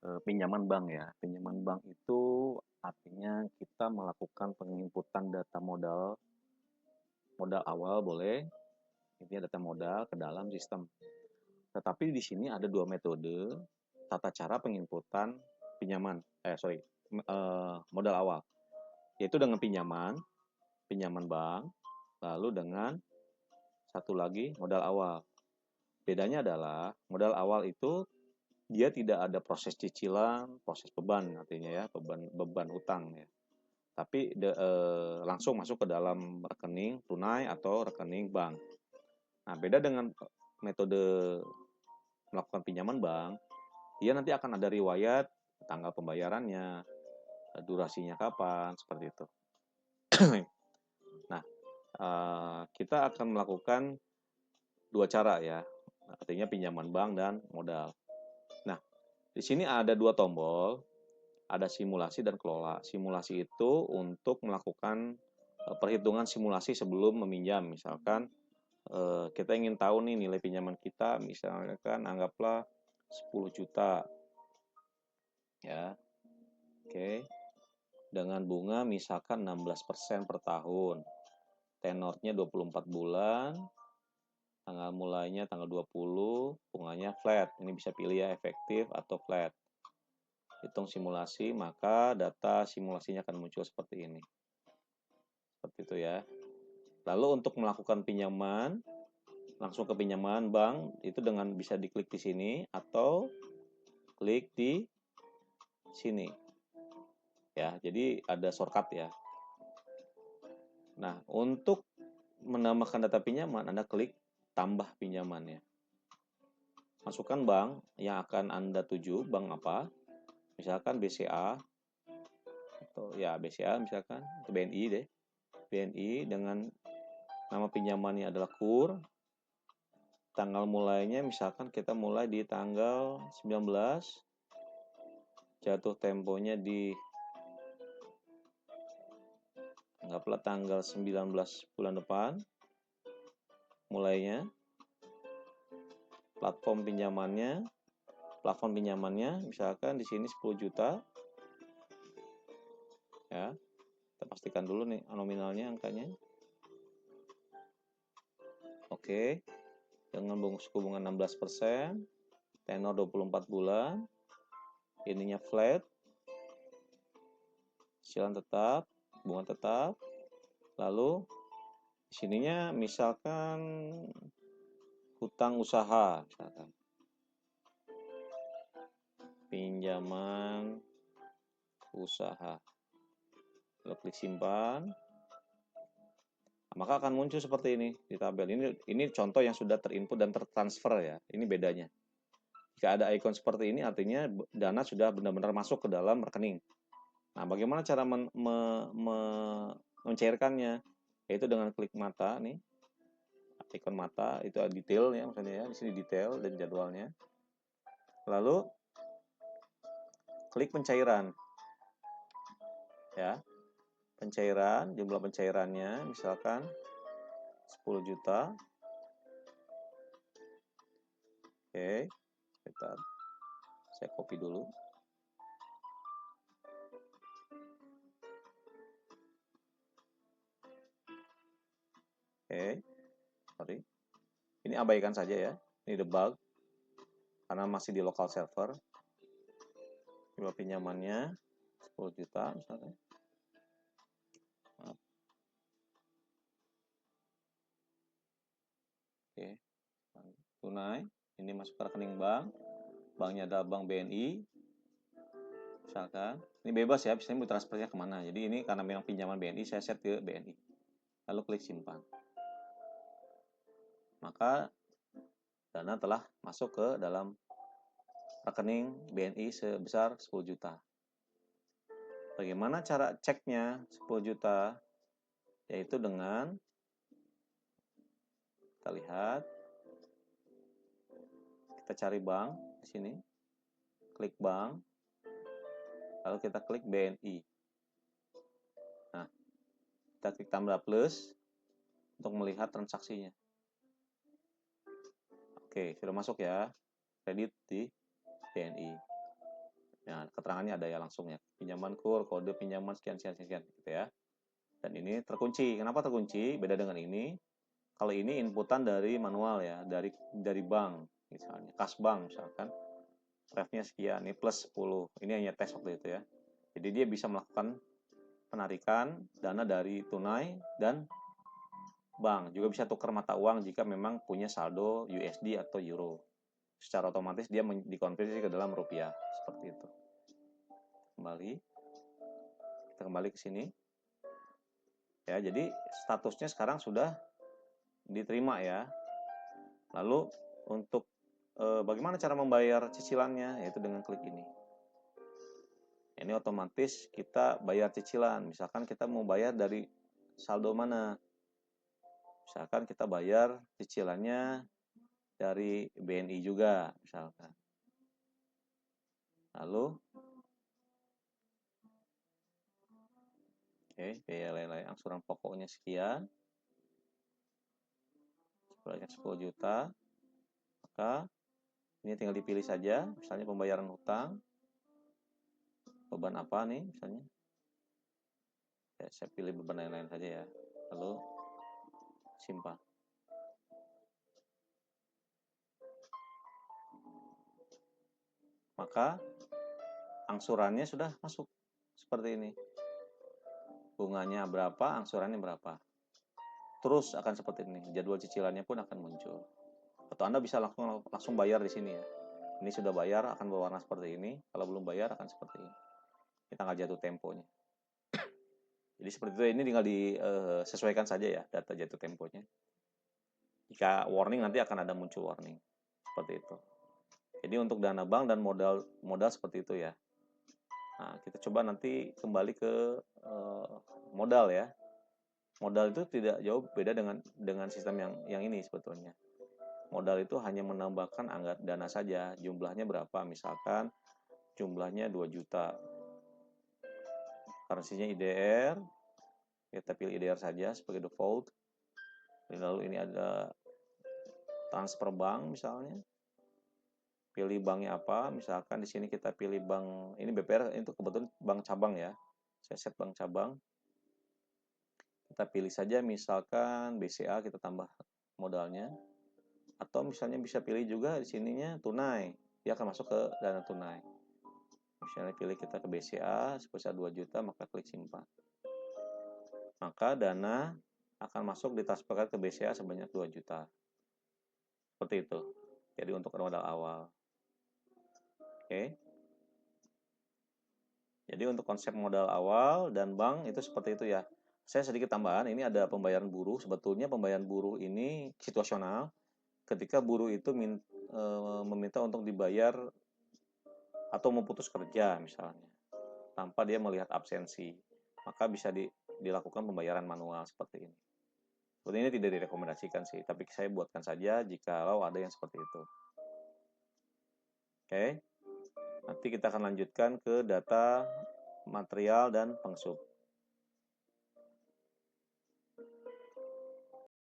pinjaman bank ya. Pinjaman bank itu artinya kita melakukan penginputan data modal, modal awal boleh, intinya data modal ke dalam sistem. Tetapi di sini ada dua metode tata cara penginputan pinjaman, modal awal, yaitu dengan pinjaman bank, lalu dengan satu lagi modal awal. Bedanya adalah modal awal itu dia tidak ada proses cicilan, proses beban artinya ya, beban utang ya. Tapi langsung masuk ke dalam rekening tunai atau rekening bank. Nah, beda dengan metode melakukan pinjaman bank, dia nanti akan ada riwayat tanggal pembayarannya, durasinya kapan, seperti itu. Nah, kita akan melakukan dua cara ya, artinya pinjaman bank dan modal. Nah, di sini ada dua tombol, ada simulasi dan kelola. Simulasi itu untuk melakukan perhitungan simulasi sebelum meminjam. Misalkan kita ingin tahu nih nilai pinjaman kita, misalkan anggaplah 10 juta. Ya. Oke. Dengan bunga misalkan 16% per tahun. Tenornya 24 bulan. Tanggal mulainya tanggal 20, bunganya flat. Ini bisa pilih ya, efektif atau flat. Hitung simulasi, maka data simulasinya akan muncul seperti ini. Seperti itu ya. Lalu untuk melakukan pinjaman, langsung ke pinjaman bank, itu dengan bisa diklik di sini atau klik di sini. Ya, jadi ada shortcut ya. Nah, untuk menambahkan data pinjaman, Anda klik tambah pinjamannya. Masukkan bank yang akan Anda tuju, bank apa? Misalkan BCA atau ya BCA misalkan, atau BNI deh. BNI dengan nama pinjamannya adalah KUR. Tanggal mulainya misalkan kita mulai di tanggal 19. Jatuh temponya di anggaplah tanggal 19 bulan depan. Mulainya plafon pinjamannya misalkan di sini 10 juta. Ya. Kita pastikan dulu nih nominalnya angkanya. Oke. Dengan suku bunga 16%, tenor 24 bulan. Ininya flat. Cicilan tetap, bunga tetap. Lalu di sininya misalkan hutang usaha misalkan. Pinjaman usaha. Lalu klik simpan. Maka akan muncul seperti ini di tabel. Ini contoh yang sudah terinput dan tertransfer ya. Ini bedanya. Jika ada icon seperti ini artinya dana sudah benar-benar masuk ke dalam rekening. Nah, bagaimana cara mencairkannya? Yaitu dengan klik mata nih. Icon mata itu detail ya maksudnya ya. Di sini detail dan jadwalnya. Lalu klik pencairan. Ya. Pencairan, jumlah pencairannya misalkan 10 juta. Oke. Bentar. Saya copy dulu. Oke. Sorry. Ini abaikan saja ya. Ini debug. Karena masih di local server. Jumlah pinjamannya 10 juta misalnya. Oke. Tunai. Ini masuk ke rekening bank. Banknya adalah bank BNI. Misalkan. Ini bebas ya. Bisa mau transfernya kemana. Jadi ini karena memang pinjaman BNI. Saya set ke BNI. Lalu klik simpan. Maka dana telah masuk ke dalam rekening BNI sebesar 10 juta. Bagaimana cara ceknya 10 juta? Yaitu dengan kita lihat, kita cari bank di sini, klik bank, lalu kita klik BNI. Nah, kita klik tambah plus untuk melihat transaksinya. Oke, sudah masuk ya, kredit di BNI. Nah, keterangannya ada ya langsung ya. Pinjaman kur, kode pinjaman sekian sekian sekian gitu ya. Dan ini terkunci. Kenapa terkunci? Beda dengan ini. Kalau ini inputan dari manual ya, dari bank misalnya, kas bank misalkan. Ref-nya sekian, ini plus 10. Ini hanya tes waktu itu ya. Jadi dia bisa melakukan penarikan dana dari tunai dan bank. Juga bisa tukar mata uang jika memang punya saldo USD atau euro. Secara otomatis dia dikonversi ke dalam rupiah. Seperti itu. Kita kembali ke sini. Ya, jadi statusnya sekarang sudah diterima ya. Lalu untuk bagaimana cara membayar cicilannya? Yaitu dengan klik ini. Ini otomatis kita bayar cicilan. Misalkan kita mau bayar dari saldo mana? Misalkan kita bayar cicilannya dari BNI juga, misalkan. Lalu, biaya lain-lain angsuran pokoknya sekian, sebanyak 10 juta. Maka ini tinggal dipilih saja, misalnya pembayaran hutang, beban apa nih misalnya. Ya, saya pilih beban lain-lain saja ya. Lalu simpan. Maka angsurannya sudah masuk seperti ini. Bunganya berapa, angsurannya berapa. Terus akan seperti ini. Jadwal cicilannya pun akan muncul. Atau Anda bisa langsung bayar di sini ya. Ini sudah bayar akan berwarna seperti ini. Kalau belum bayar akan seperti ini. Kita nggak jatuh temponya. Jadi seperti itu, ini tinggal disesuaikan saja ya data jatuh temponya. Jika warning nanti akan ada muncul warning. Seperti itu. Jadi untuk dana bank dan modal seperti itu ya. Nah, kita coba nanti kembali ke modal ya. Modal itu tidak jauh beda dengan sistem yang ini sebetulnya. Modal itu hanya menambahkan dana saja, jumlahnya berapa, misalkan jumlahnya 2 juta. Currency-nya IDR, kita pilih IDR saja sebagai default. Lalu ini ada transfer bank misalnya. Pilih banknya apa, misalkan di sini kita pilih bank, ini BPR itu kebetulan bank cabang ya. Saya set bank cabang. Kita pilih saja misalkan BCA, kita tambah modalnya. Atau misalnya bisa pilih juga di sininya tunai. Dia akan masuk ke dana tunai. Misalnya pilih kita ke BCA sebesar 2 juta, maka klik simpan. Maka dana akan masuk ditransferkan ke BCA sebanyak 2 juta. Seperti itu. Jadi untuk modal awal. Oke. Jadi untuk konsep modal awal dan bank itu seperti itu ya. Saya sedikit tambahan, ini ada pembayaran buruh. Sebetulnya pembayaran buruh ini situasional. Ketika buruh itu meminta untuk dibayar atau memutus kerja misalnya, tanpa dia melihat absensi, maka bisa dilakukan pembayaran manual seperti ini. Seperti ini tidak direkomendasikan sih, tapi saya buatkan saja jikalau ada yang seperti itu. Oke. Nanti kita akan lanjutkan ke data material dan pengsub.